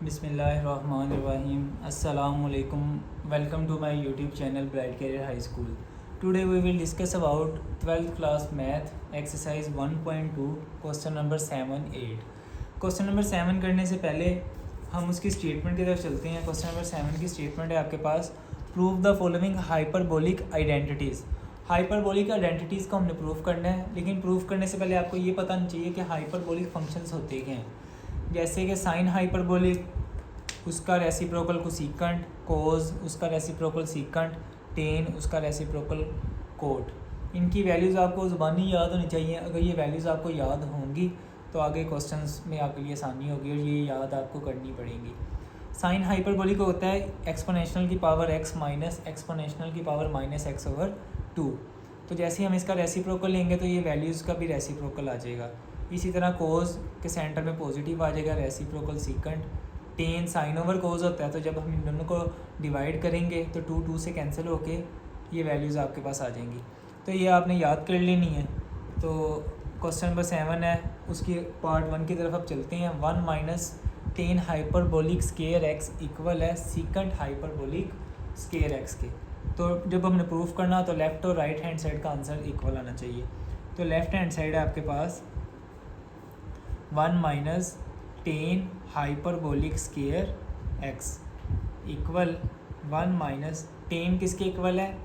Bismillahirrahmanirrahim. Assalamu alaikum. Welcome to my YouTube channel Bright Career High School. Today we will discuss about 12th class math exercise 1.2 question number 7 8. Question number 7 करने से पहले हम उसकी statement की तरफ चलते हैं। क्वेश्चन नंबर 7 की स्टेटमेंट है आपके पास, prove the following hyperbolic identities. Hyperbolic identities को हमने प्रूव करना है, लेकिन प्रूव करने से पहले आपको ये पता नहीं चाहिए कि हाइपरबोलिक फंक्शंस होते क्या हैं। जैसे कि साइन हाइपरबोलिक, उसका रेसिप्रोकल कोसिकेंट, कोज उसका रेसिप्रोकल सीकेंट, टेन उसका रेसिप्रोकल कोट। इनकी वैल्यूज़ आपको ज़ुबानी याद होनी चाहिए। अगर ये वैल्यूज़ आपको याद होंगी तो आगे क्वेश्चंस में आपके लिए आसानी होगी और ये याद आपको करनी पड़ेंगी। साइन हाइपरबोलिक होता है एक्सपोनेंशियल की पावर x माइनस एक्सपोनेंशियल की पावर माइनस एक्स ओवर 2। तो जैसे ही हम इसका रेसिप्रोकल लेंगे तो ये वैल्यूज़ का भी रेसिप्रोकल आ जाएगा। इसी तरह कोज के सेंटर में पॉजिटिव आ जाएगा, reciprocal secant. Tan sine over cos होता है, तो जब हम इन दोनों को डिवाइड करेंगे तो 2 से कैंसिल होके ये वैल्यूज़ आपके पास आ जाएंगी। तो ये आपने याद कर लेनी है। तो क्वेश्चन नंबर 7 है, उसकी पार्ट 1 की तरफ अब चलते हैं। 1 minus tan hyperbolic square x equal है सीकेंट हाइपरबोलिक स्केयर एक्स के। तो जब हमने प्रूफ करना तो लेफ़्ट और राइट हैंड साइड का आंसर इक्वल आना चाहिए। तो लेफ़्ट हैंड साइड है आपके पास 1 minus tan hyperbolic square x equal 1 minus tan किसके इक्वल है,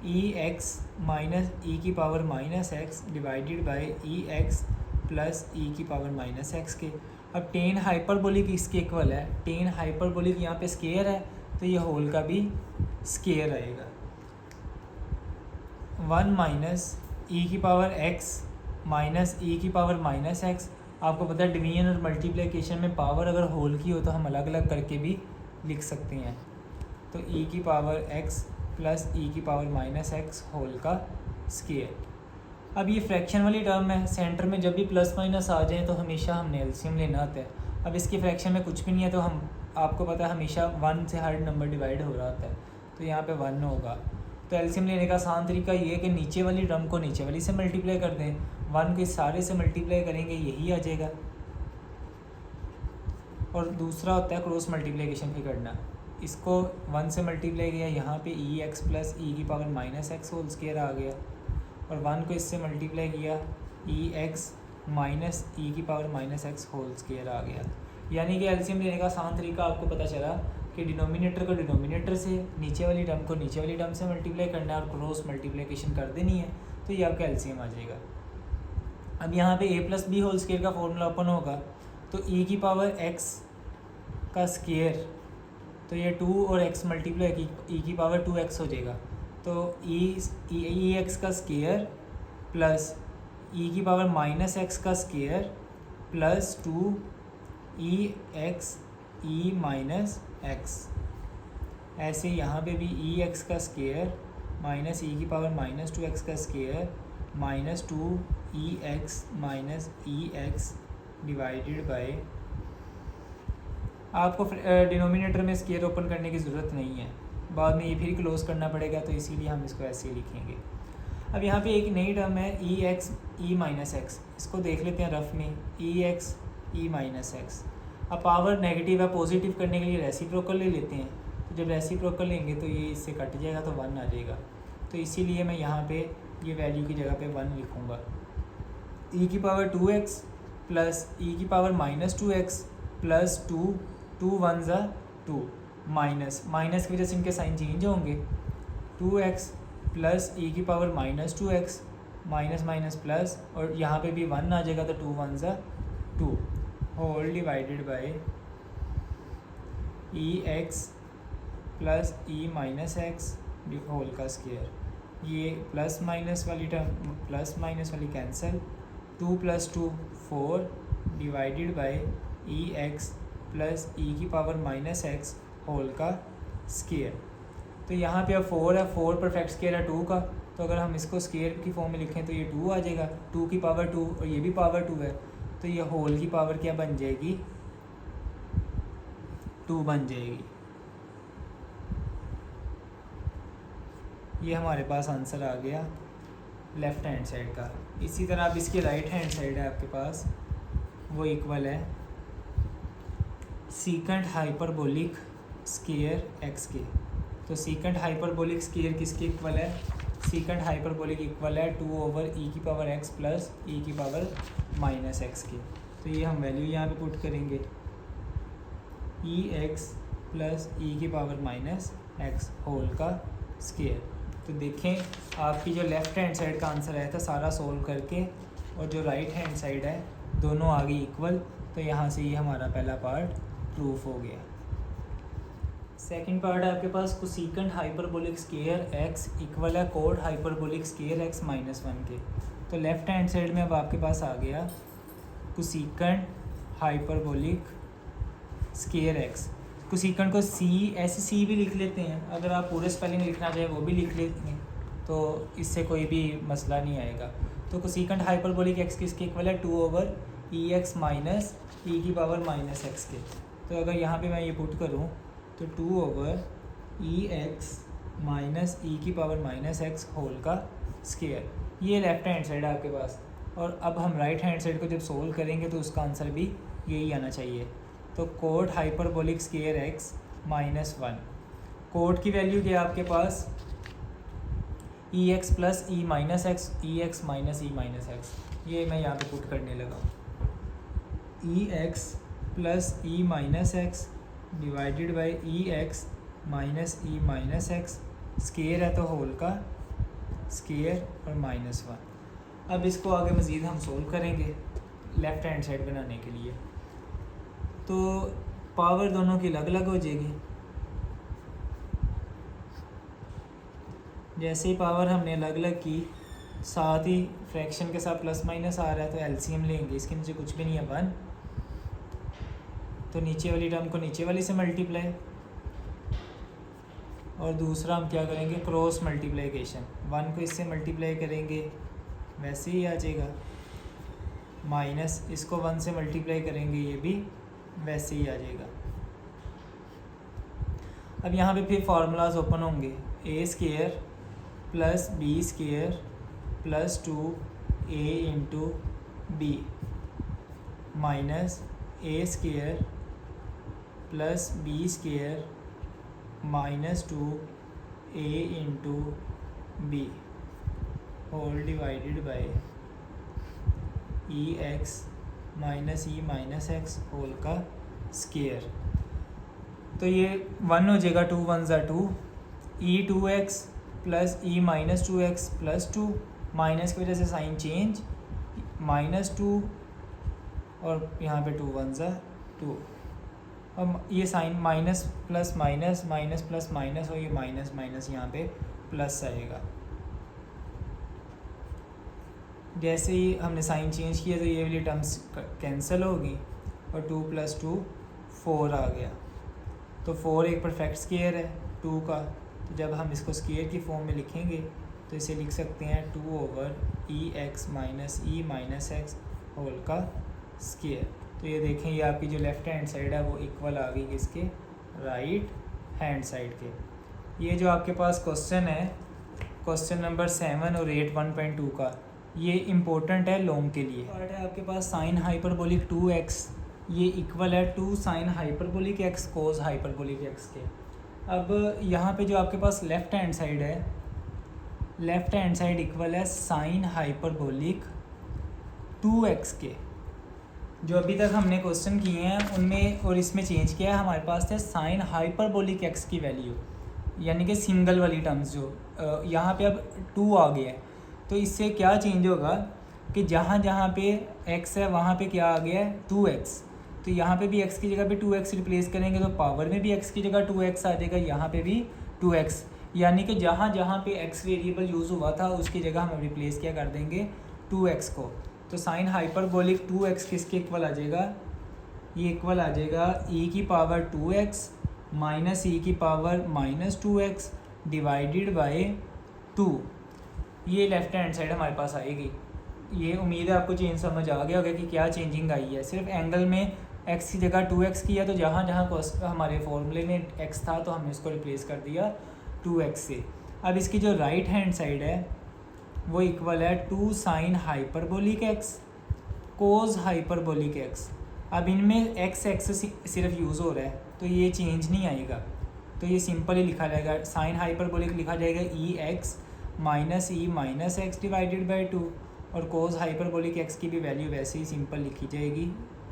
ई एक्स माइनस ई की power minus x divided by e x plus e की पावर माइनस एक्स के। अब टेन हाइपरबोलिक इसके इक्वल है, टेन हाइपरबोलिक यहाँ पे स्केयर है तो ये होल का भी स्केयर आएगा। 1 माइनस ई की पावर एक्स माइनस ई की पावर माइनस एक्स। आपको पता है डिवीजन और मल्टीप्लिकेशन में पावर अगर होल की हो तो हम अलग अलग करके भी लिख सकते हैं। तो ई की पावर एक्स प्लस ई की पावर माइनस एक्स होल का स्केयर। अब ये फ्रैक्शन वाली टर्म है, सेंटर में जब भी प्लस माइनस आ जाए तो हमेशा हमने एलसीएम लेना होता है। अब इसके फ्रैक्शन में कुछ भी नहीं है तो हम आपको पता है हमेशा 1 से हर नंबर डिवाइड हो रहा होता है, तो यहाँ पे 1 होगा। तो एलसीएम लेने का आसान तरीका ये है कि नीचे वाली टर्म को नीचे वाली से मल्टीप्लाई कर दें, 1 को इस सारे से मल्टीप्लाई करेंगे यही आ जाएगा। और दूसरा होता है क्रॉस मल्टीप्लिकेशन भी करना, इसको 1 से मल्टीप्लाई किया, यहाँ पे ई एक्स प्लस ई की power minus x whole square आ गया, और 1 को इससे मल्टीप्लाई किया, ई एक्स माइनस ई की power minus x whole square आ गया। यानी कि एलसीएम लेने का आसान तरीका आपको पता चला कि डिनोमिनेटर को डिनोमिनेटर से, नीचे वाली टर्म को नीचे वाली टर्म से मल्टीप्लाई करना है और क्रॉस मल्टीप्लिकेशन कर देनी है, तो ये आपका एलसीएम आ जाएगा। अब यहाँ पे a plus b whole square का फॉर्मूला ओपन होगा, तो e की पावर x का स्केयर, तो ये 2 और x मल्टीप्लाई की e की पावर 2x हो जाएगा। तो ई एक्स का स्केयर प्लस e की पावर माइनस एक्स का स्केयर प्लस 2 ई एक्स ई माइनस एक्स। ऐसे यहाँ पे भी ई एक्स का स्केयर माइनस ई की पावर माइनस 2x का square minus 2 E x minus E x divided by, आपको डिनोमिनेटर में स्केयर ओपन करने की ज़रूरत नहीं है, बाद में ये फिर क्लोज करना पड़ेगा, तो इसीलिए हम इसको ऐसे ही लिखेंगे। अब यहाँ पे एक नई टर्म है ई एक्स ई माइनस एक्स, इसको देख लेते हैं रफ में, ई एक्स ई माइनस एक्स। अब पावर नेगेटिव है, पॉजिटिव करने के लिए रेसिप्रोकल ले लेते हैं, तो जब रेसिप्रोकल लेंगे तो ये इससे कट जाएगा तो 1 आ जाएगा। तो इसीलिए मैं यहाँ पे ये वैल्यू की जगह पे 1 लिखूँगा। ई की पावर 2x प्लस ई की पावर माइनस 2x प्लस 2 1 ज़ा 2 माइनस माइनस की वजह से इनके साइन चेंज होंगे, 2x प्लस ई की power minus 2x minus minus plus, और यहाँ पे भी 1 आ जाएगा, तो 2 1 ज़ा 2 whole divided by e x plus e minus x whole का स्केयर। ये प्लस माइनस वाली टर्म प्लस माइनस वाली cancel, 2 plus 2 4 divided by e x plus e की पावर माइनस एक्स होल का स्केयर। तो यहाँ पे अब 4 है, 4 परफेक्ट स्केयर है 2 का, तो अगर हम इसको स्केयर की फॉर्म में लिखें तो ये 2 आ जाएगा, 2 की पावर 2 और ये भी पावर 2 है, तो ये होल की पावर क्या बन जाएगी, 2 बन जाएगी। ये हमारे पास आंसर आ गया लेफ़्ट हैंड साइड का। इसी तरह अब इसकी राइट हैंड साइड है आपके पास, वो इक्वल है सीकेंट हाइपरबोलिक स्केयर एक्स के। तो सीकेंट हाइपरबोलिक स्केयर किसके इक्वल है? सीकेंट हाइपरबोलिक इक्वल है 2/e⁻x प्लस e⁻−x के। तो ये हम वैल्यू यहाँ पे पुट करेंगे e(x प्लस e⁻−x होल का स्केयर। तो देखें आपकी जो लेफ़्ट हैंड साइड का आंसर आया था सारा सोल्व करके, और जो राइट हैंड साइड है दोनों आ गई इक्वल। तो यहाँ से ये हमारा पहला पार्ट प्रूफ हो गया। सेकंड पार्ट है आपके पास cosecant hyperbolic square x equal है कोड हाइपरबोलिक स्केयर एक्स -1 के। तो लेफ़्ट हैंड साइड में अब आपके पास आ गया cosecant hyperbolic square x. Cosecant को सी भी लिख लेते हैं, अगर आप पूरे स्पेलिंग लिखना चाहें वो भी लिख लेते हैं, तो इससे कोई भी मसला नहीं आएगा। तो कोसेकेंट हाइपरबोलिक एक्स किसके इक्वल है? 2/ex माइनस e⁻−x के। तो अगर यहाँ पे मैं ये पुट करूँ तो 2/ex माइनस e⁻−x होल का स्केयर। ये लेफ़्ट हैंड साइड है आपके पास, और अब हम राइट हैंड साइड को जब सोल्व करेंगे तो उसका आंसर भी यही आना चाहिए। तो code hyperbolic square x -1, code की वैल्यू क्या है आपके पास? ex plus e⁻x, ex minus e⁻x। ये मैं यहाँ पे पुट करने लगा हूँ ex plus e⁻x divided by ex minus e⁻x, square है तो होल का स्केयर और -1। अब इसको आगे मज़ीद हम सोल्व करेंगे लेफ़्ट हैंड साइड बनाने के लिए। तो पावर दोनों की अलग अलग हो जाएगी। जैसे ही पावर हमने अलग अलग की, साथ ही फ्रैक्शन के साथ प्लस माइनस आ रहा है, तो एलसीएम लेंगे। इसके नीचे कुछ भी नहीं है 1, तो नीचे वाली टर्म को नीचे वाली से मल्टीप्लाई, और दूसरा हम क्या करेंगे? Cross multiplication. 1 को इससे मल्टीप्लाई करेंगे वैसे ही आ जाएगा, माइनस इसको 1 से मल्टीप्लाई करेंगे ये भी वैसे ही आ जाएगा। अब यहाँ पे फिर फार्मूलाज ओपन होंगे। A square plus b square plus 2a into b minus a square plus b square minus 2a into b whole divided by ex minus e⁻x whole का स्केयर। तो ये 1 हो जाएगा, 2 1 ज़ा 2, e2x plus e⁻2x plus 2, minus की वजह से sign change -2, और यहाँ पे 2 1 ज़ा 2, और ये sign minus plus minus minus plus minus, और ये माइनस माइनस यहाँ पे प्लस आएगा। जैसे ही हमने साइन चेंज किया तो ये वाली टर्म्स कैंसिल होगी, और 2 + 2 4 आ गया। तो 4 एक परफेक्ट स्केयर है 2 का, तो जब हम इसको स्केयर की फॉर्म में लिखेंगे तो इसे लिख सकते हैं 2/ex माइनस e⁻x होल का स्केयर। तो ये देखें, ये आपकी जो लेफ़्ट हैंड साइड है वो इक्वल आ गई किसके? राइट हैंड साइड के। ये जो आपके पास क्वेश्चन है, क्वेश्चन नंबर 7 और 8 1.2 का, ये इम्पोर्टेंट है लॉन्ग के लिए। पार्ट है आपके पास साइन हाइपरबोलिक 2x, ये इक्वल है 2 sine hyperbolic x cos hyperbolic x के। अब यहाँ पे जो आपके पास लेफ़्ट हैंड साइड है, लेफ़्ट हैंड साइड इक्वल है साइन हाइपरबोलिक 2x के। जो अभी तक हमने क्वेश्चन किए हैं उनमें और इसमें चेंज किया है, हमारे पास थे साइन हाइपरबोलिक x की वैल्यू, यानी कि सिंगल वाली टर्म्स जो यहाँ पे अब 2 आ गया है। तो इससे क्या चेंज होगा कि जहाँ जहाँ पे x है वहाँ पे क्या आ गया है? 2x। तो यहाँ पे भी x की जगह पे 2x रिप्लेस करेंगे तो पावर में भी x की जगह 2x आ जाएगा, यहाँ पे भी 2x, यानी कि जहाँ जहाँ पे x वेरिएबल यूज़ हुआ था उसकी जगह हम रिप्लेस क्या कर देंगे? 2x को। तो साइन हाइपरबोलिक 2x किसके इक्वल आ जाएगा? ये इक्वल आ जाएगा e⁻2x minus e⁻−2x divided by 2। ये लेफ़्ट हैंड साइड हमारे पास आएगी। ये उम्मीद है आपको चेंज समझ आ गया होगा कि क्या चेंजिंग आई है। सिर्फ एंगल में x की जगह 2x किया, तो जहाँ जहाँ हमारे फॉर्मूले में x था तो हमने इसको रिप्लेस कर दिया 2x से। अब इसकी जो राइट हैंड साइड है वो इक्वल है 2 sine hyperbolic x cos hyperbolic x। अब इनमें एक्स एक्स सिर्फ यूज़ हो रहा है तो ये चेंज नहीं आएगा, तो ये सिंपल ही लिखा जाएगा। साइन हाइपरबोलिक लिखा जाएगा e x minus x divided by 2, और कोस हाइपरबोलिक एक्स की भी वैल्यू वैसे ही सिंपल लिखी जाएगी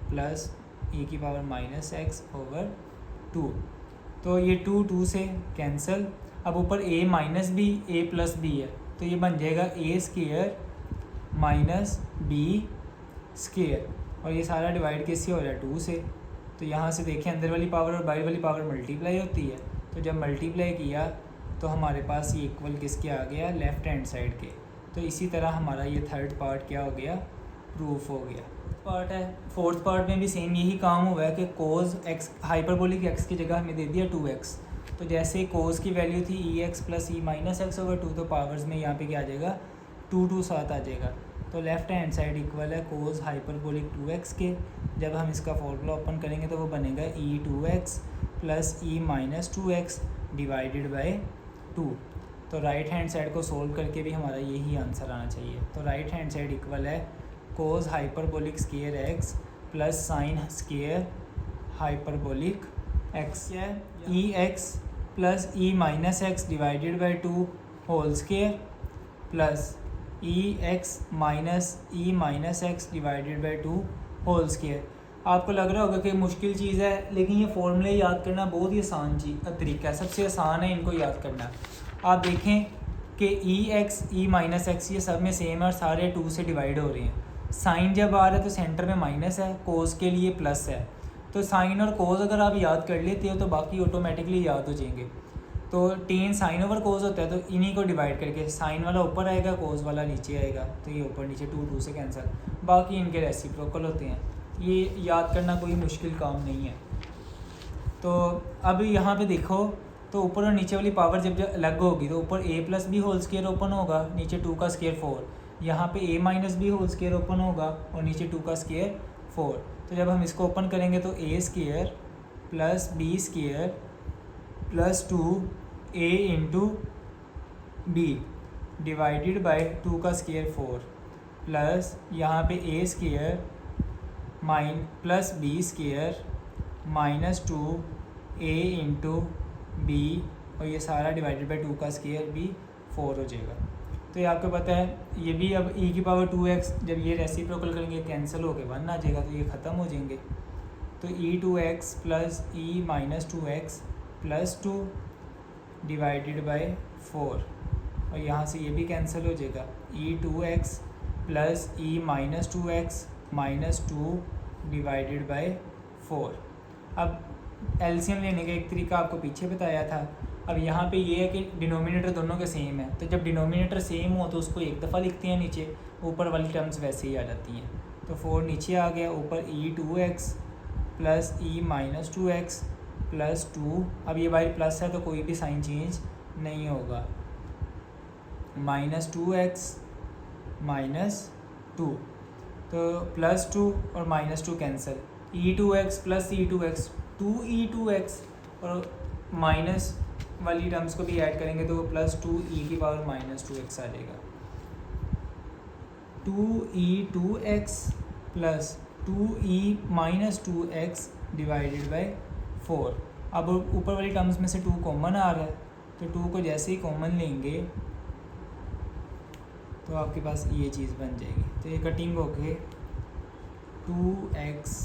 प्लस e की पावर माइनस एक्स ओवर 2। तो ये 2 से कैंसिल। अब ऊपर a minus b a plus b है तो ये बन जाएगा a square minus b square, और ये सारा डिवाइड किससे हो रहा है 2 से। तो यहाँ से देखें अंदर वाली पावर और बाहर वाली पावर मल्टीप्लाई होती है, तो जब मल्टीप्लाई किया तो हमारे पास ये इक्वल किसके आ गया, लेफ़्ट हैंड साइड के। तो इसी तरह हमारा ये थर्ड पार्ट क्या हो गया, प्रूफ हो गया। पार्ट है फोर्थ पार्ट में भी सेम यही काम हुआ है कि कोस एक्स हाइपरबोलिक एक्स की जगह हमें दे दिया 2x। तो जैसे कोस की वैल्यू थी ई x plus e minus x over 2, तो पावर्स में यहाँ पे क्या आ जाएगा 2 साथ आ जाएगा। तो लेफ़्ट हैंड साइड इक्वल है कोस हाइपरबोलिक 2x के। जब हम इसका फॉर्मूला ओपन करेंगे तो वो बनेगा ई 2x plus e minus 2x divided by 2। तो राइट हैंड साइड को सोल्व करके भी हमारा यही आंसर आना चाहिए। तो राइट हैंड साइड इक्वल है cos hyperbolic square x plus sine square hyperbolic x है e x plus e minus x divided by 2 whole square plus e x minus e minus x divided by 2 whole square. आपको लग रहा होगा कि मुश्किल चीज़ है, लेकिन ये फॉर्मूले याद करना बहुत ही आसान तरीका है, सबसे आसान है इनको याद करना। आप देखें कि ई एक्स ई माइनस एक्स ये सब में सेम है और सारे 2 से डिवाइड हो रहे हैं। साइन जब आ रहा है तो सेंटर में माइनस है, कोस के लिए प्लस है। तो साइन और कोस अगर आप याद कर लेते हो तो बाकी ऑटोमेटिकली याद हो जाएंगे। तो टेन साइन ओवर कोस होता है, तो इन्हीं को डिवाइड करके साइन वाला ऊपर आएगा कोस वाला नीचे आएगा, तो ये ऊपर नीचे 2 से कैंसिल। बाकी इनके रेसिप्रोकल होते हैं, ये याद करना कोई मुश्किल काम नहीं है। तो अब यहाँ पे देखो तो ऊपर और नीचे वाली पावर जब अलग होगी तो ऊपर a plus b whole square open होगा, नीचे 2 का स्क्वायर 4। यहाँ पे a minus b whole square open होगा और नीचे 2 का स्क्वायर 4। तो जब हम इसको ओपन करेंगे तो a square plus b square plus 2a into b divided by 2 का स्क्वायर 4 प्लस यहाँ पे a square plus b square minus 2a into b, और ये सारा डिवाइडेड बाई 2 का स्क्वायर भी 4 हो जाएगा। तो ये आपको पता है, ये भी अब e की पावर 2x जब ये रेसिप्रोकल करेंगे कैंसिल होकर 1 आ जाएगा, तो ये ख़त्म हो जाएंगे। तो ई 2x plus e minus 2x plus 2 divided by 4, और यहाँ से ये भी कैंसिल हो जाएगा। ई 2x plus e minus 2x minus 2 divided by 4। अब एलसीएम लेने का एक तरीका आपको पीछे बताया था। अब यहाँ पे ये है कि डिनोमिनेटर दोनों के सेम है, तो जब डिनोमिनेटर सेम हो तो उसको एक दफ़ा लिखते हैं, नीचे ऊपर वाली टर्म्स वैसे ही आ जाती हैं। तो 4 नीचे आ गया, ऊपर ई 2x plus e minus 2x plus 2। अब ये बाई प्लस है तो कोई भी साइन चेंज नहीं होगा, माइनस 2x माइनस 2, तो प्लस 2 और माइनस 2 कैंसिल। ई 2x प्लस ई 2x 2e2x, और माइनस वाली टर्म्स को भी ऐड करेंगे तो वो प्लस 2e की पावर माइनस 2x आ जाएगा। 2e2x plus 2e minus 2x divided by 4। अब ऊपर वाली टर्म्स में से 2 कॉमन आ रहा है, तो 2 को जैसे ही कॉमन लेंगे तो आपके पास ये चीज़ बन जाएगी। तो ये कटिंग होके 2x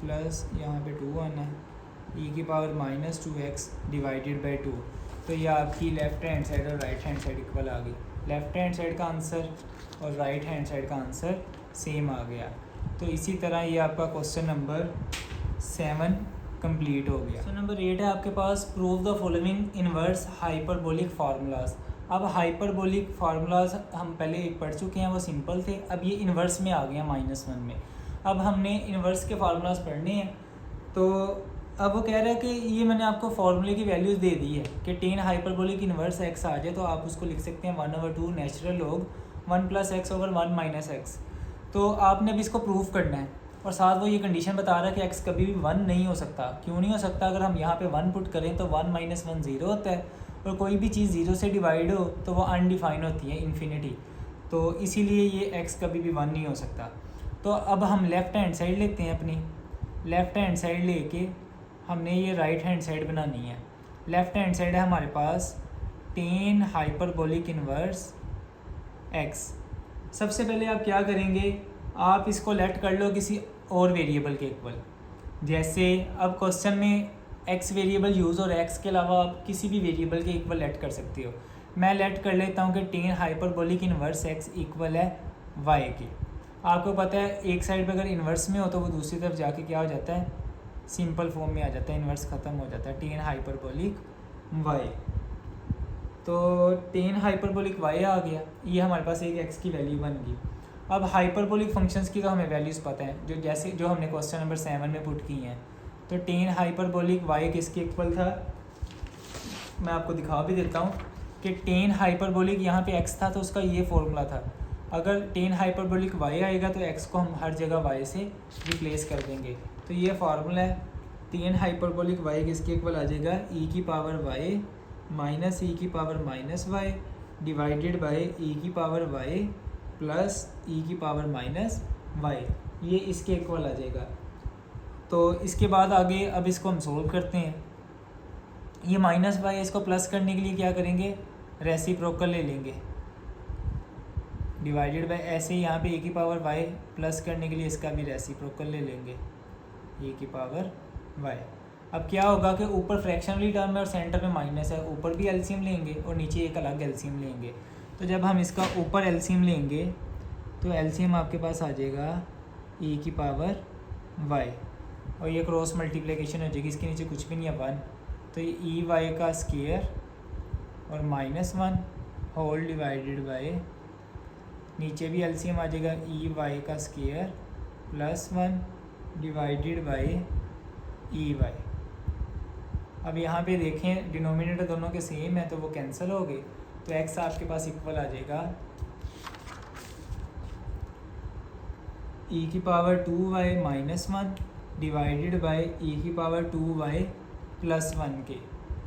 प्लस यहाँ पे 2 आना है, e की power minus 2x divided by 2। तो ये आपकी लेफ़्ट हैंड साइड और राइट हैंड साइड इक्वल आ गई। लेफ़्ट हैंड साइड का आंसर और राइट हैंड साइड का आंसर सेम आ गया। तो इसी तरह ये आपका क्वेश्चन नंबर 7 कंप्लीट हो गया। क्वेश्चन नंबर 8 है आपके पास, prove the following inverse hyperbolic formulas. अब हाइपरबोलिक फार्मूलाज हम पहले एक पढ़ चुके हैं, वो सिंपल थे। अब ये इन्वर्स में आ गया -1 में। अब हमने इन्वर्स के फार्मूलाज पढ़ने हैं। तो अब वो कह रहा है कि ये मैंने आपको फार्मूले की वैल्यूज़ दे दी है कि टेन हाइपरबोलिक इन्वर्स एक्स आ जाए तो आप उसको लिख सकते हैं 1/2 नेचुरल लॉग 1 + x / 1 - x। तो आपने अब इसको प्रूफ करना है, और साथ वो ये कंडीशन बता रहा है कि x कभी भी 1 नहीं हो सकता। क्यों नहीं हो सकता? अगर हम यहाँ पे 1 पुट करें तो 1 - 1 0 होता है, और कोई भी चीज़ 0 से डिवाइड हो तो वो अनडिफाइन होती है, इन्फिनिटी। तो इसीलिए ये x कभी भी 1 नहीं हो सकता। तो अब हम लेफ़्ट हैंड साइड लेते हैं अपनी, लेफ़्ट हैंड साइड लेके हमने ये राइट हैंड साइड बनानी है। लेफ़्ट हैंड साइड है हमारे पास टेन हाइपरबोलिक इन्वर्स एक्स। सबसे पहले आप क्या करेंगे, आप इसको लेट कर लो किसी और वेरिएबल के इक्वल। जैसे अब क्वेश्चन में एक्स वेरिएबल यूज़ और एक्स के अलावा आप किसी भी वेरिएबल के इक्वल लेट कर सकते हो। मैं लेट कर लेता हूँ कि tan hyperbolic inverse x equal है वाई के। आपको पता है एक साइड पे अगर इन्वर्स में हो तो वो दूसरी तरफ जाके क्या हो जाता है, सिंपल फॉर्म में आ जाता है, इन्वर्स ख़त्म हो जाता है, टेन हाइपरबोलिक वाई। तो टेन हाइपरबोलिक वाई आ गया, ये हमारे पास एक एक्स की वैल्यू बन गई। अब हाइपरबोलिक फंक्शंस की तो हमें वैल्यूज़ पता है, जो हमने क्वेश्चन नंबर 7 में पुट की हैं। तो टेन हाइपरबोलिक वाई किसके इक्वल था, मैं आपको दिखा भी देता हूँ कि टेन हाइपरबोलिक यहाँ पे एक्स था तो उसका ये फॉर्मूला था। अगर टेन हाइपरबोलिक वाई आएगा तो एक्स को हम हर जगह वाई से रिप्लेस कर देंगे। तो ये फार्मूला है, टेन हाइपरबोलिक वाई किसके इक्वल आ जाएगा, ई की पावर वाई माइनस ई की power minus y divided by e की पावर वाई प्लस ई की पावर माइनस वाई, ये इसके इक्वल आ जाएगा। तो इसके बाद आगे अब इसको हम सोल्व करते हैं। ये माइनस वाई इसको प्लस करने के लिए क्या करेंगे, रेसिप्रोकल ले लेंगे, डिवाइडेड बाय ऐसे ही यहाँ पे ए की पावर वाई प्लस करने के लिए इसका भी रेसिप्रोकल ले लेंगे, ए की पावर वाई। अब क्या होगा कि ऊपर फ्रैक्शनली टर्म है और सेंटर में माइनस है, ऊपर भी एलसीएम लेंगे और नीचे एक अलग एलसीएम लेंगे। तो जब हम इसका ऊपर एलसीएम लेंगे तो एलसीएम आपके पास आ जाएगा ए की पावर वाई और ये क्रॉस मल्टीप्लिकेशन हो जाएगी, इसके नीचे कुछ भी नहीं है 1, तो ये ई वाई का स्क्वायर और माइनस 1 होल डिवाइडेड बाय, नीचे भी एलसीएम आ जाएगा ई वाई का square plus 1 divided by e y. अब यहाँ पे देखें डिनोमिनेटर दोनों के सेम है तो वो कैंसिल हो गए, तो एक्स आपके पास इक्वल आ जाएगा ई की power 2y minus 1 divided by e की पावर 2y प्लस 1 के।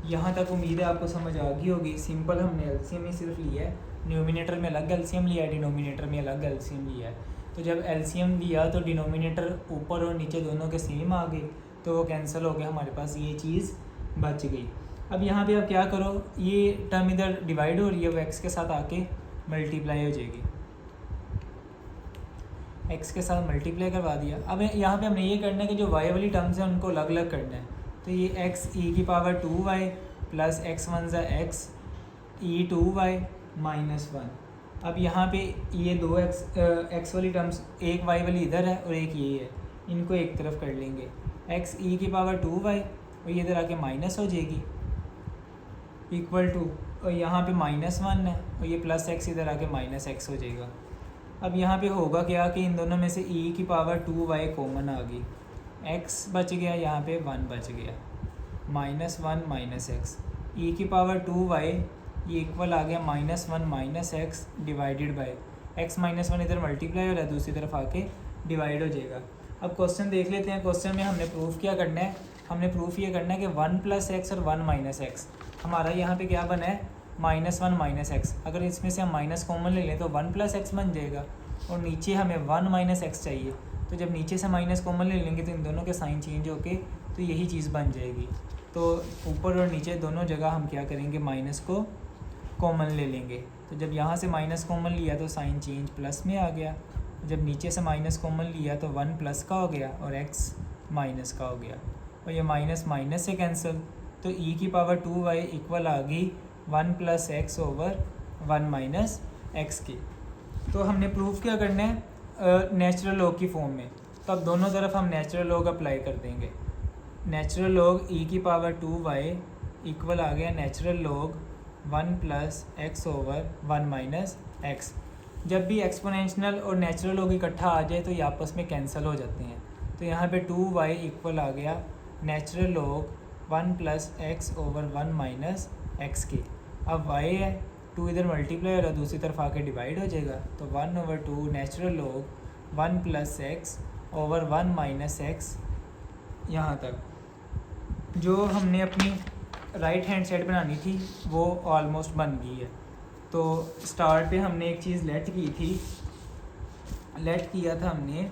यहाँ तक उम्मीद है आपको समझ आ गई होगी। सिंपल हमने एलसीएम ही सिर्फ लिया है, न्यूमिनेटर में अलग एलसीएम लिया है, डिनोमिनेटर में अलग एलसीएम लिया है। तो जब एलसीएम लिया तो डिनोमिनेटर ऊपर और नीचे दोनों के सेम आ गए तो वो कैंसिल हो गया, हमारे पास ये चीज़ बच गई। अब यहाँ पे आप क्या करो, ये टर्म इधर डिवाइड हो रही है वो एक्स के साथ आके मल्टीप्लाई हो जाएगी, एक्स के साथ मल्टीप्लाई करवा दिया। अब यहाँ पे हमने ये करना है कि जो वाई वाली टर्म्स हैं उनको अलग अलग करना है। तो ये एक्स ई की power 2y plus x one ज़ा एक्स ई 2y माइनस 1। अब यहाँ पे ये दो एक्स वाली टर्म्स, एक वाई वाली इधर है और एक ये है, इनको एक तरफ कर लेंगे, एक्स ई की पावर 2y और ये इधर आके माइनस हो जाएगी इक्वल टू, और यहाँ पे माइनस 1 है और ये प्लस एक्स इधर आके माइनस एक्स हो जाएगा। अब यहाँ पे होगा क्या कि इन दोनों में से ई की पावर 2y कॉमन आ गई, एक्स बच गया, यहाँ पे 1 बच गया, माइनस 1 माइनस एक्स, ई की पावर 2y ये इक्वल आ गया minus 1 minus x divided by x minus 1 इधर मल्टीप्लाई हो रहा है, दूसरी तरफ आके डिवाइड हो जाएगा। अब क्वेश्चन देख लेते हैं। क्वेश्चन में हमने प्रूफ क्या करना है, हमने प्रूफ ये करना है कि 1 प्लस एक्स और 1 माइनस एक्स, हमारा यहाँ पे क्या बना है माइनस 1 माइनस एक्स। अगर इसमें से हम माइनस कॉमन ले लें तो 1 प्लस एक्स बन जाएगा और नीचे हमें 1 माइनस एक्स चाहिए, तो जब नीचे से माइनस कॉमन ले लेंगे तो इन दोनों के साइन चेंज होके तो यही चीज़ बन जाएगी। तो ऊपर और नीचे दोनों जगह हम क्या करेंगे, माइनस को कॉमन ले लेंगे। तो जब यहाँ से माइनस कॉमन लिया तो साइन चेंज प्लस में आ गया, जब नीचे से माइनस कॉमन लिया तो 1 प्लस का हो गया और x माइनस का हो गया, और ये माइनस माइनस से कैंसिल, तो e की पावर 2y इक्वल आ गई 1 plus x over 1 minus x की। तो हमने प्रूफ क्या करना है, नेचुरल लॉग की फॉर्म में। तो अब दोनों तरफ हम नेचुरल लॉग अप्लाई कर देंगे। नेचुरल लॉग e की पावर 2y इक्वल आ गया natural log 1 plus x over 1 minus x. जब भी एक्सपोनेंशियल और नेचुरल लॉग इकट्ठा आ जाए तो ये आपस में कैंसिल हो जाते हैं। तो यहाँ पे 2y इक्वल आ गया natural log 1 plus x over 1 minus x की। अब y है, 2 इधर मल्टीप्लाई हो रहा है, दूसरी तरफ आके डिवाइड हो जाएगा, तो 1/2 natural log 1 plus x over 1 minus x. यहाँ तक जो हमने अपनी राइट हैंड साइड बनानी थी वो ऑलमोस्ट बन गई है। तो स्टार्ट पे हमने एक चीज़ लेट की थी, लेट किया था हमने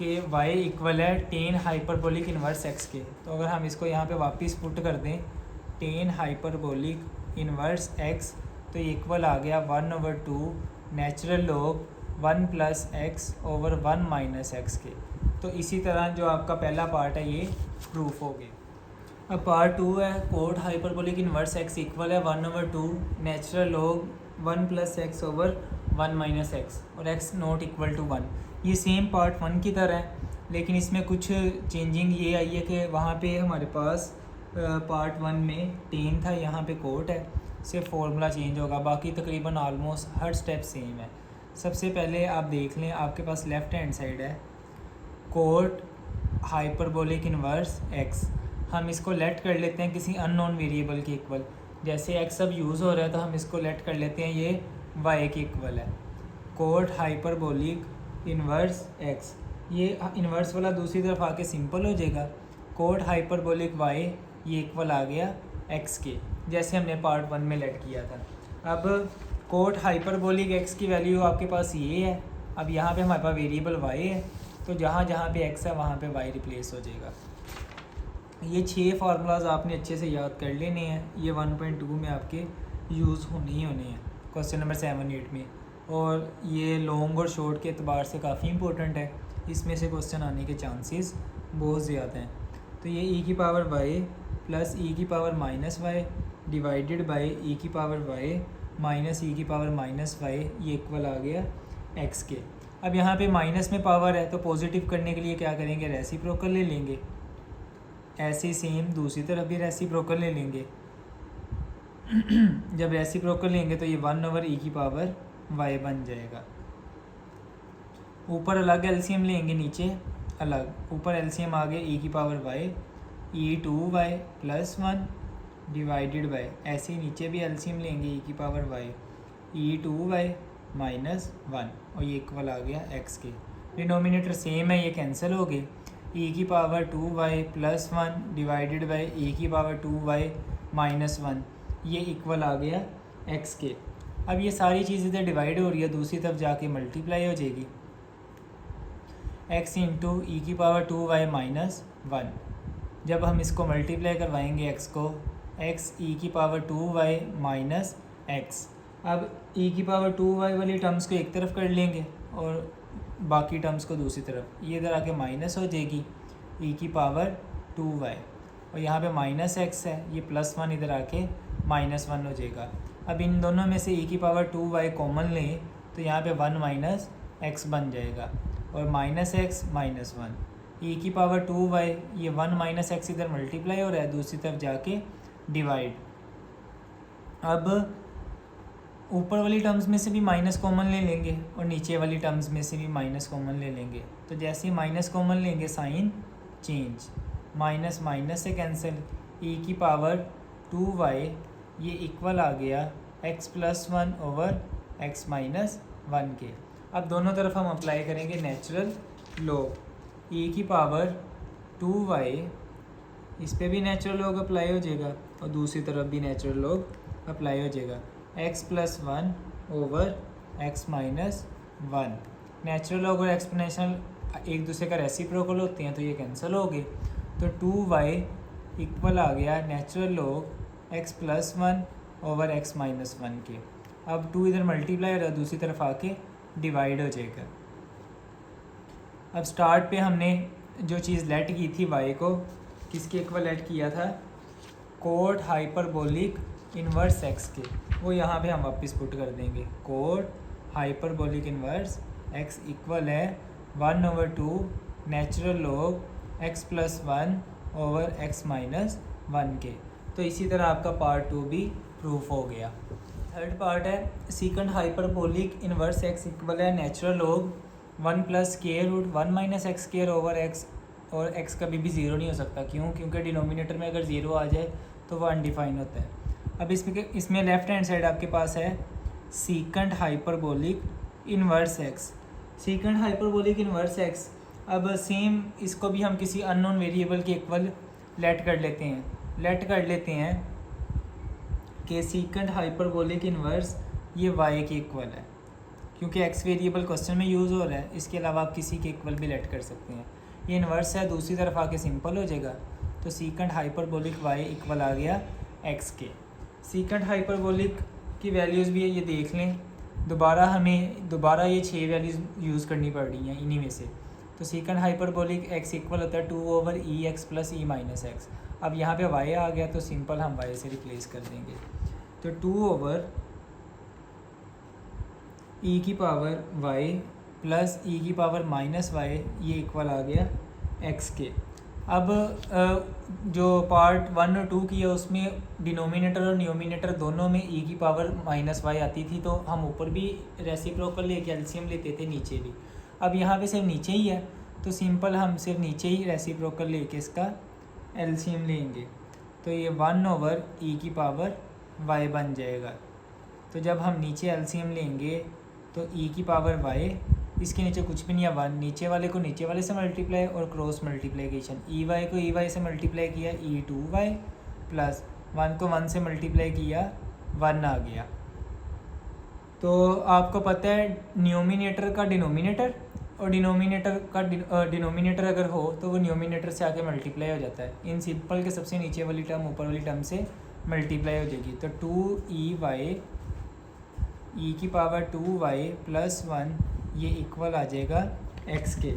कि y इक्वल है टेन हाइपरबोलिक इन्वर्स x के। तो अगर हम इसको यहाँ पे वापस पुट कर दें टेन हाइपरबोलिक इन्वर्स x, तो इक्वल आ गया 1/2 नेचुरल लॉग 1 + x ओवर 1 - x के। तो इसी तरह जो आपका पहला पार्ट है ये प्रूफ हो गया। अब पार्ट 2 है cot hyperbolic inverse x equal है 1/2 नेचुरल लॉग 1 + x ओवर 1 - x और x नॉट इक्वल टू 1। ये सेम पार्ट 1 की तरह है, लेकिन इसमें कुछ चेंजिंग ये आई है कि वहाँ पे हमारे पास पार्ट 1 में टेन था, यहाँ पे कोट है, सिर्फ फार्मूला चेंज होगा, बाकी तकरीबन ऑलमोस्ट हर स्टेप सेम है। सबसे पहले आप देख लें, आपके पास लेफ़्ट हैंड साइड है कोट हाइपरबोलिक इन्वर्स x। हम इसको लेट कर लेते हैं किसी अननोन वेरिएबल के इक्वल। जैसे x अब यूज़ हो रहा है तो हम इसको लेट कर लेते हैं ये y के इक्वल है। कोट हाइपरबोलिक इन्वर्स x, ये इन्वर्स वाला दूसरी तरफ आके सिंपल हो जाएगा। कोट हाइपरबोलिक y ये इक्वल आ गया x के, जैसे हमने पार्ट 1 में लेट किया था। अब कोट हाइपरबोलिक x की वैल्यू आपके पास ये है। अब यहाँ पे हमारे पास वेरिएबल y है, तो जहाँ जहाँ पे x है वहाँ पे y रिप्लेस हो जाएगा। ये 6 फार्मूलाज आपने अच्छे से याद कर लेने हैं, ये 1.2 में आपके यूज़ होने ही होने हैं क्वेश्चन नंबर 7-8 में। और ये लॉन्ग और शॉर्ट के अतबार से काफ़ी इंपॉर्टेंट है, इसमें से क्वेश्चन आने के चांसेस बहुत ज़्यादा हैं। तो ये e की पावर y प्लस e की power -y divided by e की पावर y माइनस e की पावर -y, ये इक्वल आ गया x के। अब यहाँ पे माइनस में पावर है तो पॉजिटिव करने के लिए क्या करेंगे, रेसिप्रोकल ले लेंगे। ऐसे ही सेम दूसरी तरफ भी रेसिप्रोकल ले लेंगे। जब रेसिप्रोकल लेंगे तो ये 1/e की पावर y बन जाएगा। ऊपर अलग एलसीएम लेंगे, नीचे अलग। ऊपर एलसीएम आ गया e की power y e2y + 1 divided bye, ऐसे ही नीचे भी एलसीएम लेंगे e की पावर y e2y - 1 और ये इक्वल आ गया x के। डिनोमिनेटर सेम है, ये कैंसिल हो गए। e की power 2y + 1 divided bye e की पावर 2y - 1, ये इक्वल आ गया x के। अब ये सारी चीज़ इधर डिवाइड हो रही है, दूसरी तरफ जाके मल्टीप्लाई हो जाएगी। x इंटू e की पावर 2y - 1, जब हम इसको मल्टीप्लाई करवाएंगे x को, x e की पावर 2y - x। अब e की पावर 2y वाली टर्म्स को एक तरफ कर लेंगे और बाकी टर्म्स को दूसरी तरफ, ये इधर आके माइनस हो जाएगी e की पावर 2y और यहाँ पे -x है, ये +1 इधर आके -1 हो जाएगा। अब इन दोनों में से e की पावर 2y कॉमन लें तो यहाँ पे 1 - x बन जाएगा और -x -1 e की पावर 2y, ये 1 - x इधर मल्टीप्लाई हो रहा है, दूसरी तरफ जाके डिवाइड। अब ऊपर वाली टर्म्स में से भी माइनस कॉमन ले लेंगे और नीचे वाली टर्म्स में से भी माइनस कॉमन ले लेंगे। तो जैसे ही माइनस कॉमन लेंगे साइन चेंज, माइनस माइनस से कैंसिल, e की पावर 2y ये इक्वल आ गया x + 1 ओवर x - 1 के। अब दोनों तरफ हम अप्लाई करेंगे नेचुरल लॉग। e की पावर 2y, इस पर भी नेचुरल लॉग अप्लाई हो जाएगा और दूसरी तरफ भी नेचुरल लॉग अप्लाई हो जाएगा। x + 1 ओवर x - 1, नेचुरल लॉग और एक्सपोनेंशियल एक दूसरे का रेसिप्रोकल होते हैं तो ये कैंसिल हो गए। तो 2y इक्वल आ गया नेचुरल लॉग x + 1 ओवर x - 1 के। अब 2 इधर मल्टीप्लाई हो रहा है, दूसरी तरफ आके डिवाइड हो जाएगा। अब स्टार्ट पे हमने जो चीज़ लेट की थी y को, किसके इक्वल लेट किया था, कोट हाइपरबोलिक इन्वर्स x के, वो यहाँ पे हम वापस पुट कर देंगे। Cot hyperbolic inverse x equal है 1/2 नेचुरल लॉग x + 1 ओवर x - 1 के। तो इसी तरह आपका पार्ट 2 भी प्रूफ हो गया। थर्ड पार्ट है secant hyperbolic inverse x equal है natural log 1 + √1 - x² over x, और x कभी भी ज़ीरो नहीं हो सकता। क्यों? क्योंकि डिनोमिनेटर में अगर ज़ीरो आ जाए तो वो अनडिफाइन होता है। अब इसमें लेफ़्ट हैंड साइड आपके पास है secant hyperbolic inverse x। Secant hyperbolic inverse x, अब सेम इसको भी हम किसी अननोन वेरिएबल के इक्वल लेट कर लेते हैं कि सीकेंट हाइपरबोलिक इन्वर्स ये y के इक्वल है। क्योंकि एक्स वेरिएबल क्वेश्चन में यूज़ हो रहा है, इसके अलावा आप किसी के इक्वल भी लेट कर सकते हैं। ये इन्वर्स है, दूसरी तरफ आके सिंपल हो जाएगा। तो सीकेंट हाइपरबोलिक वाई इक्वल आ गया एक्स के। सीकेंट हाइपरबोलिक की वैल्यूज़ भी है, ये देख लें। दोबारा ये 6 वैल्यूज़ यूज़ करनी पड़ रही हैं इन्हीं में से। तो सीकेंट हाइपरबोलिक एक्स इक्वल होता है 2/(e(x) + e-x)। अब यहाँ पे y आ गया तो सिंपल हम y से रिप्लेस कर देंगे। तो 2/(e(y) + e(-y) ये इक्वल आ गया x के। अब जो पार्ट 1 और 2 की है उसमें डिनोमिनेटर और न्यूमिनेटर दोनों में e(-y) आती थी, तो हम ऊपर भी रेसिप्रोकल लेके एलसीएम लेते थे, नीचे भी। अब यहाँ पे सिर्फ नीचे ही है तो सिंपल हम सिर्फ नीचे ही रेसिप्रोकल लेके इसका एलसीएम लेंगे। तो ये 1/e(y) बन जाएगा। तो जब हम नीचे एलसीएम लेंगे तो e(y), इसके नीचे कुछ भी नहीं है 1, नीचे वाले को नीचे वाले से मल्टीप्लाई और क्रॉस मल्टीप्लिकेशन, e(y) को e(y) से मल्टीप्लाई किया e(2y) + 1 को 1 से मल्टीप्लाई किया 1 आ गया। तो आपको पता है न्यूमिनेटर का डिनोमिनेटर और डिनोमिनेटर का डिनोमिनेटर अगर हो तो वो न्यूमिनेटर से आके मल्टीप्लाई हो जाता है। इन सिंपल के सबसे नीचे वाली टर्म ऊपर वाली टर्म से मल्टीप्लाई हो जाएगी। तो 2e(y) e(2y) + 1 ये इक्वल आ जाएगा x के।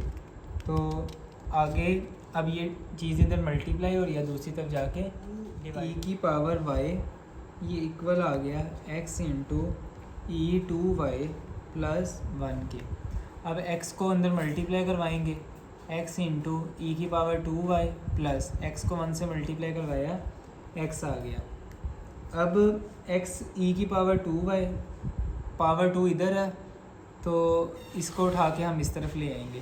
तो आगे अब ये चीज़ इधर मल्टीप्लाई हो रही है, दूसरी तरफ जाके e(y) ये इक्वल आ गया x × e(2y) + 1 के। अब x को अंदर मल्टीप्लाई करवाएंगे, x × e(2y) + x को 1 से मल्टीप्लाई करवाया x आ गया। अब x e(2y) पावर 2 इधर है तो इसको उठा के हम इस तरफ ले आएंगे।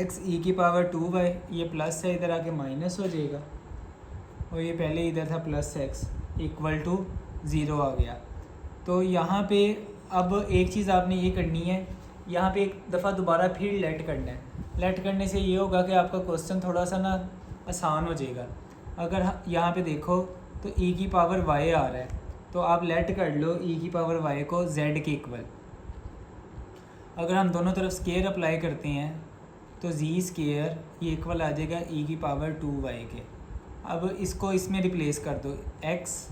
x e(2y) ये प्लस है, इधर आके माइनस हो जाएगा, और ये पहले इधर था +x = 0 आ गया। तो यहाँ पे अब एक चीज़ आपने ये करनी है, यहाँ पे एक दफ़ा दोबारा फिर लेट करना है। लेट करने से ये होगा कि आपका क्वेश्चन थोड़ा सा ना आसान हो जाएगा। अगर यहाँ पे देखो तो e(y) आ रहा है, तो आप लेट कर लो e(y) को z के इक्वल। अगर हम दोनों तरफ स्केयर अप्लाई करते हैं तो z² ये इक्वल आ जाएगा e(2y) के। अब इसको इसमें रिप्लेस कर दो, x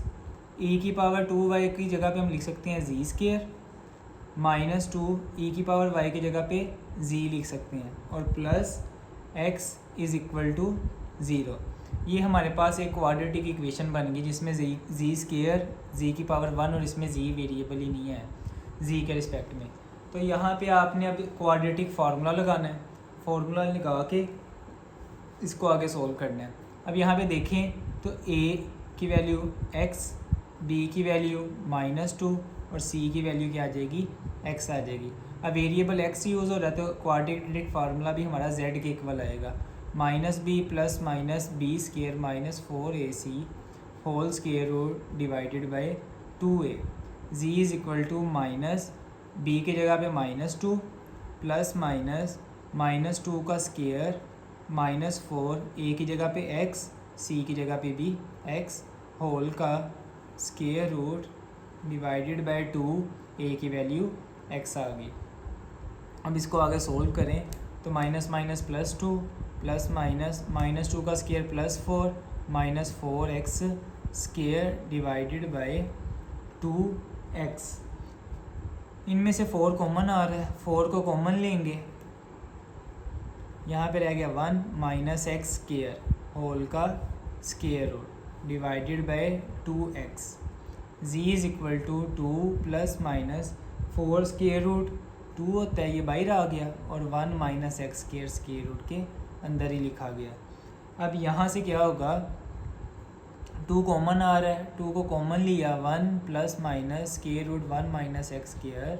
e(2y) की जगह पे हम लिख सकते हैं z² -2 e(y) की जगह पे z लिख सकते हैं, और प्लस x = 0। ये हमारे पास एक क्वाड्रेटिक इक्वेशन बन गई जिसमें z² z⁻1 और इसमें z वेरिएबल ही नहीं है z के रिस्पेक्ट में। तो यहाँ पे आपने अब क्वाड्रेटिक फार्मूला लगाना है, फार्मूला लगा के इसको आगे सोल्व करना है। अब यहाँ पे देखें तो a की वैल्यू x, b की वैल्यू -2 और c की वैल्यू क्या आ जाएगी, x आ जाएगी। अब वेरिएबल x यूज़ हो रहा है तो क्वाड्रेटिक फार्मूला भी हमारा z के इक्वल आएगा, -b + -b² -4ac whole square root divided by 2a। z = b की जगह पे -2 प्लस -2 का स्क्वायर -4, a की जगह पे x, c की जगह पे भी x होल का square root divided by 2, a की वैल्यू x आ गई। अब इसको आगे सोल्व करें तो -−+2 प्लस -2 का square +4 -4x² divided by 2x। इनमें से 4 कॉमन आ रहा है, 4 को कॉमन लेंगे, यहाँ पे रह गया 1 -x² होल का square root divided by 2x। z = 2 ± 4 square root 2 होता है, ये बाहर आ गया, और 1 - x² स्क्वायर रूट के अंदर ही लिखा गया। अब यहाँ से क्या होगा, 2 कॉमन आ रहा है, 2 को कॉमन लिया, 1 ± square root 1 - x²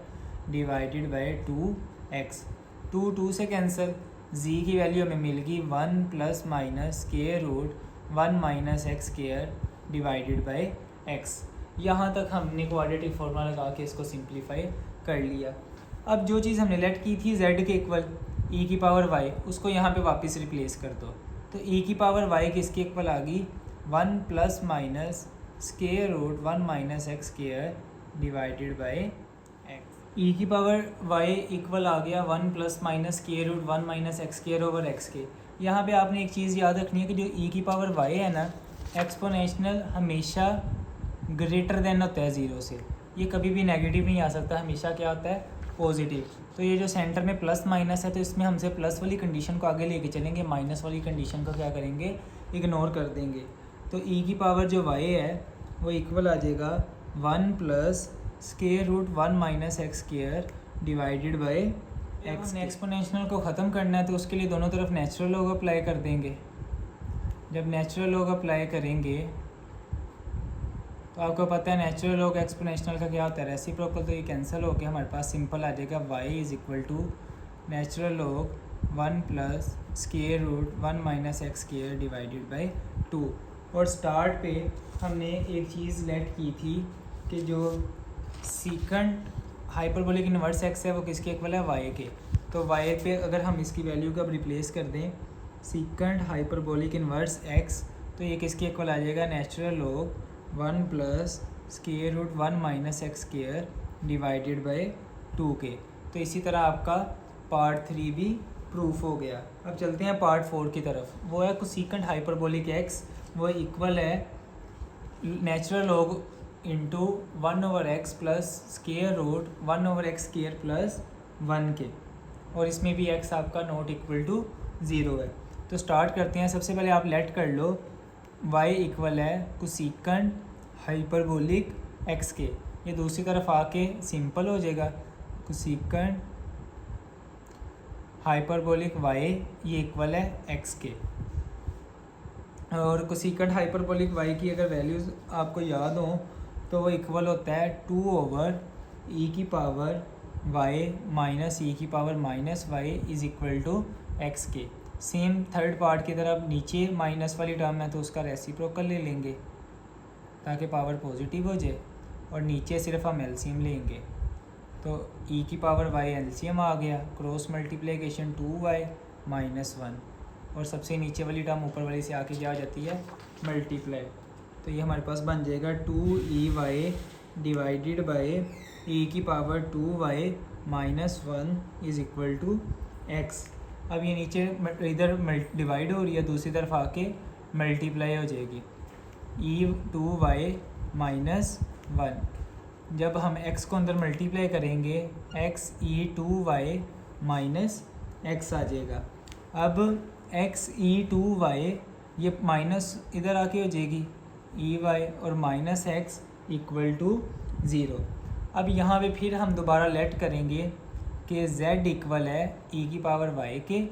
divided by 2x। 2 से कैंसिल, z की वैल्यू हमें मिल गई 1 ± square root 1 - x² divided by x। यहाँ तक हमने क्वाड्रेटिक फार्मूला लगा के इसको सिंप्लीफाई कर लिया। अब जो चीज़ हमने लेट की थी z के इक्वल e(y), उसको यहाँ पे वापस रिप्लेस कर दो। तो e(y) किसके इक्वल आ गई, 1 ± square root 1 - x² divided by x। E की पावर वाई इक्वल आ गया 1 plus minus square root 1 minus x square over x के। यहाँ पे आपने एक चीज़ याद रखनी है कि जो ई की पावर वाई है ना, एक्सपोनेंशियल हमेशा ग्रेटर देन होता है ज़ीरो से। ये कभी भी नेगेटिव नहीं आ सकता, हमेशा क्या होता है, पॉजिटिव। तो ये जो सेंटर में प्लस माइनस है, तो इसमें हमसे प्लस वाली कंडीशन को आगे लेके चलेंगे, माइनस वाली कंडीशन को क्या करेंगे, इग्नोर कर देंगे। तो ई की पावर जो वाई है वो इक्वल आ जाएगा 1 plus square root 1 minus x square divided by x. Exponential को ख़त्म करना है तो उसके लिए दोनों तरफ नेचुरल लॉग अप्लाई कर देंगे। जब नेचुरल लॉग अप्लाई करेंगे तो आपको पता है नेचुरल लॉग एक्सपोनेंशियल का क्या होता है, रेसिप्रोकल। तो ये कैंसिल होकर हमारे पास सिंपल आ जाएगा y is equal to natural log 1 plus square root 1 minus x square divided by 2। और स्टार्ट पे हमने एक चीज़ लेट की थी कि जो सीकंट हाइपरबोलिक इनवर्स एक्स है वो किसके इक्वल है, y के। तो y पे अगर हम इसकी वैल्यू को अब रिप्लेस कर दें सीकंट हाइपरबोलिक इनवर्स x, तो ये किसके इक्वल आ जाएगा, natural log 1 plus square root 1 minus x square divided by 2 के। तो इसी तरह आपका पार्ट 3 भी प्रूफ हो गया। अब चलते हैं पार्ट 4 की तरफ। वो है कोसेकेंट हाइपरबोलिक x, वो इक्वल है natural log into 1 over x plus square root 1 over x square plus 1 के। और इसमें भी x आपका नॉट इक्वल टू 0 है। तो स्टार्ट करते हैं। सबसे पहले आप लेट कर लो y इक्वल है कोसेकेंट हाइपरबोलिक x के। ये दूसरी तरफ आके सिंपल हो जाएगा, कोसेकेंट हाइपरबोलिक y ये इक्वल है x के। और कोसेकेंट हाइपरबोलिक y की अगर वैल्यूज़ आपको याद हो तो वो इक्वल होता है 2 ओवर ई की पावर y माइनस ई की power minus y is equal to x के। सेम थर्ड पार्ट की तरफ नीचे माइनस वाली टर्म है तो उसका रेसिप्रोकल ले लेंगे ताकि पावर पॉजिटिव हो जाए, और नीचे सिर्फ हम एलसीएम लेंगे। तो ई की पावर y एलसीएम आ गया, क्रॉस मल्टीप्लिकेशन 2y माइनस 1, और सबसे नीचे वाली टर्म ऊपर वाली से आके क्या आ जाती है, मल्टीप्लाई। तो ये हमारे पास बन जाएगा 2y डिवाइडेड बाय ई की power 2y minus 1 is equal to x. अब ये नीचे इधर डिवाइड हो रही है, दूसरी तरफ आके मल्टीप्लाई हो जाएगी, ई 2y माइनस 1। जब हम x को अंदर मल्टीप्लाई करेंगे x ई 2y माइनस एक्स आ जाएगा। अब x ई 2y ये माइनस इधर आके हो जाएगी ई वाई, और माइनस एक्स इक्वल टू 0। अब यहाँ पे फिर हम दोबारा लेट करेंगे कि z इक्वल है ई की पावर y के,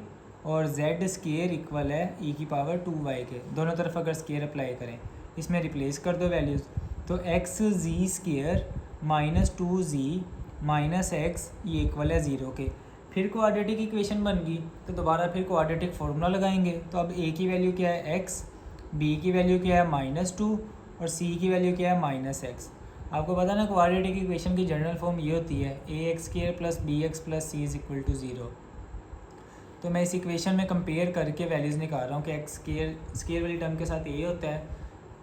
और z स्क्वायर इक्वल है ई की पावर 2y के। दोनों तरफ अगर स्क्वायर अप्लाई करें, इसमें रिप्लेस कर दो वैल्यूज़, तो x z square minus 2z माइनस एक्स ये इक्वल है 0 के। फिर क्वाड्रेटिक इक्वेशन बन गई, तो दोबारा फिर क्वाड्रेटिक फार्मूला लगाएंगे। तो अब a की वैल्यू क्या है x, b की वैल्यू क्या है -2, और c की वैल्यू क्या है -x। आपको पता ना क्वाड्रेटिक इक्वेशन की जनरल फॉर्म ये होती है ax square plus bx plus c is equal to 0। तो मैं इस इक्वेशन में कंपेयर करके वैल्यूज़ निकाल रहा हूँ कि एक्स स्क्वायर वाली टर्म के साथ a होता है,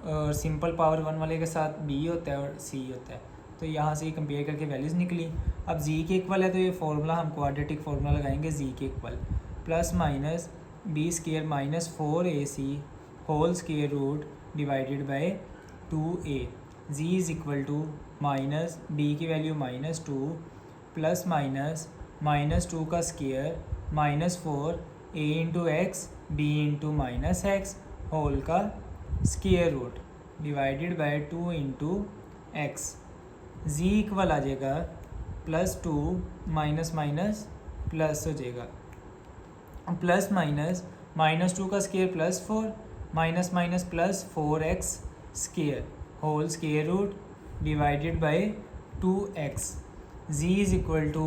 और सिंपल पावर 1 वाले के साथ b होता है और c होता है। तो यहाँ से कंपेयर करके वैल्यूज़ निकली। अब z के इक्वल है तो ये फार्मूला हम क्वाड्रेटिक फार्मूला लगाएंगे, z के equal plus minus b square minus 4ac whole square root divided by 2a। z is equal to minus b की वैल्यू -2 प्लस माइनस -2 का square -4 a into x b into minus x whole का square root divided by 2 into x. z equal आ जाएगा +2 minus minus plus हो जाएगा, plus minus -2 का square +4 minus minus plus 4x square whole square root divided by 2x। z is equal to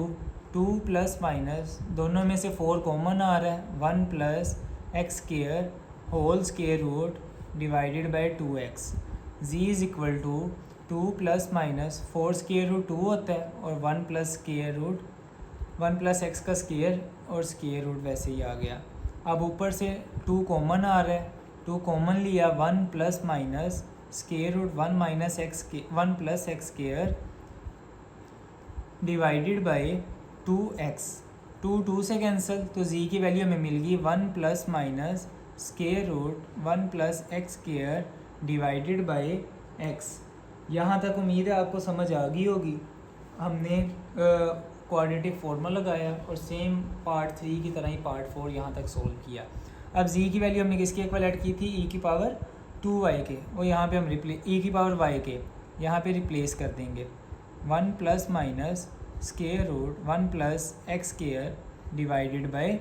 2 plus minus दोनों में से 4 common आ रहा है, 1 plus x square whole square root divided by 2x। z is equal to 2 plus minus 4 square root 2 होता है, और 1 plus square root 1 plus x का स्क्वायर और स्क्वायर रूट वैसे ही आ गया। अब ऊपर से 2 कॉमन आ रहा है, 2 कॉमन लिया, 1 plus minus square root 1 minus x 1 plus x square divided by 2x। 2 से कैंसिल, तो z की वैल्यू हमें मिल गई 1 plus minus square root 1 plus x square divided by x। यहाँ तक उम्मीद है आपको समझ आ गई होगी। हमने क्वाड्रेटिक फार्मूला लगाया और सेम पार्ट 3 की तरह ही पार्ट 4 यहाँ तक सोल्व किया। अब z की वैल्यू हमने किसके इक्वल ऐड की थी, e की पावर 2y के, और यहाँ पे हम e की पावर y के यहाँ पे रिप्लेस कर देंगे 1 plus minus square root 1 plus x square divided by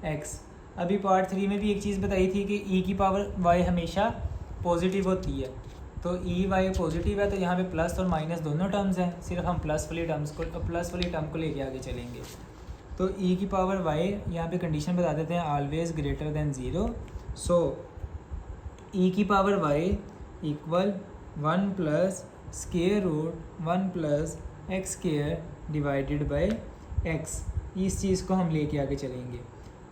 x। अभी पार्ट 3 में भी एक चीज़ बताई थी कि e की पावर y हमेशा पॉजिटिव होती है, तो ई वाई पॉजिटिव है, तो यहाँ पे प्लस और माइनस दोनों टर्म्स हैं, सिर्फ हम प्लस वाली टर्म को लेके आगे चलेंगे। तो ई की पावर वाई यहाँ पे कंडीशन बता देते हैं, always greater than zero. So e की power y equal 1 plus square root 1 plus x square divided by x. इस चीज़ को हम लेके आगे चलेंगे।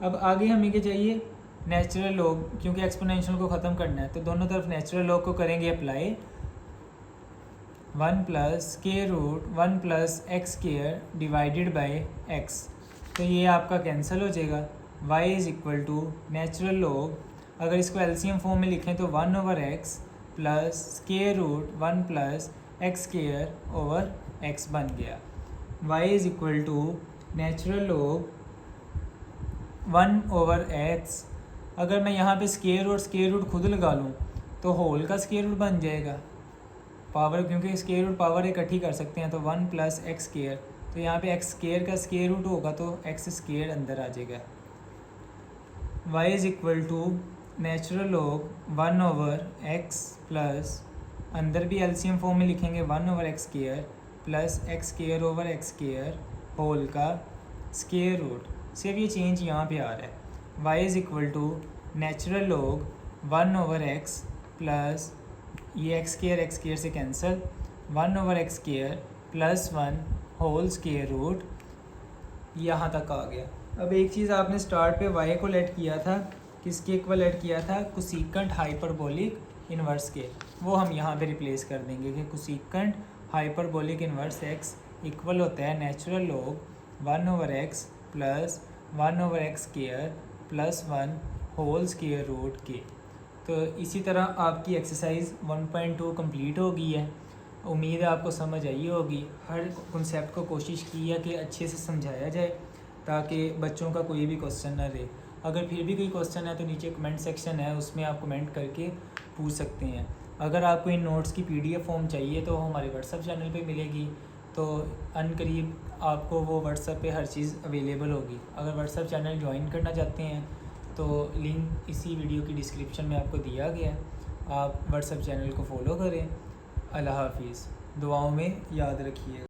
अब आगे हमें क्या चाहिए, नेचुरल लॉग, क्योंकि एक्सपोनेंशियल को ख़त्म करना है तो दोनों तरफ नेचुरल लॉग को करेंगे apply. 1 plus square root 1 plus x square divided by x, तो ये आपका कैंसिल हो जाएगा। y is equal to natural log, अगर इसको एलसीएम फॉर्म में लिखें तो 1 over x plus square root 1 plus x square over x बन गया। y is equal to natural log 1 over x, अगर मैं यहाँ पे स्केयर और स्केयर रूट खुद लगा लूँ तो होल का स्केयर रूट बन जाएगा पावर, क्योंकि स्केयर रूट पावर इकट्ठी कर सकते हैं, तो 1 प्लस एक्स स्केयर, तो यहाँ पे एक्स स्केयर का स्केयर रूट होगा तो एक्स स्केयर अंदर आ जाएगा। y is equal to natural log 1 over x plus, अंदर भी एलसीएम फॉर्म में लिखेंगे 1 over x square plus x square over x square whole का स्केयर रूट, सिर्फ ये चेंज यहाँ पे आ रहा है। y is equal to natural log 1 over x plus ये एक्स स्केयर से cancel 1 over x square plus 1 whole square root, यहाँ तक आ गया। अब एक चीज़ आपने स्टार्ट पे y को लेट किया था, किसके इक्वल ऐड किया था, कोसेकेंट हाइपरबोलिक इन्वर्स के, वो हम यहाँ पे रिप्लेस कर देंगे कि cosecant hyperbolic inverse x equal होता है natural log 1 over x plus 1 over x square plus 1 whole square root के। तो इसी तरह आपकी एक्सरसाइज 1.2 कंप्लीट हो गई है। उम्मीद है आपको समझ आई होगी। हर कॉन्सेप्ट को कोशिश की है कि अच्छे से समझाया जाए ताकि बच्चों का कोई भी क्वेश्चन ना रहे। अगर फिर भी कोई क्वेश्चन है तो नीचे कमेंट सेक्शन है, उसमें आप कमेंट करके पूछ सकते हैं। अगर आपको इन नोट्स की PDF फॉर्म चाहिए तो हमारे व्हाट्सएप चैनल पे मिलेगी, तो अनकरीब आपको वो व्हाट्सएप पे हर चीज़ अवेलेबल होगी। अगर व्हाट्सएप चैनल ज्वाइन करना चाहते हैं तो लिंक इसी वीडियो की डिस्क्रिप्शन में आपको दिया गया है, आप व्हाट्सएप चैनल को फॉलो करें। अल्लाह हाफिज़, दुआओं में याद रखिए।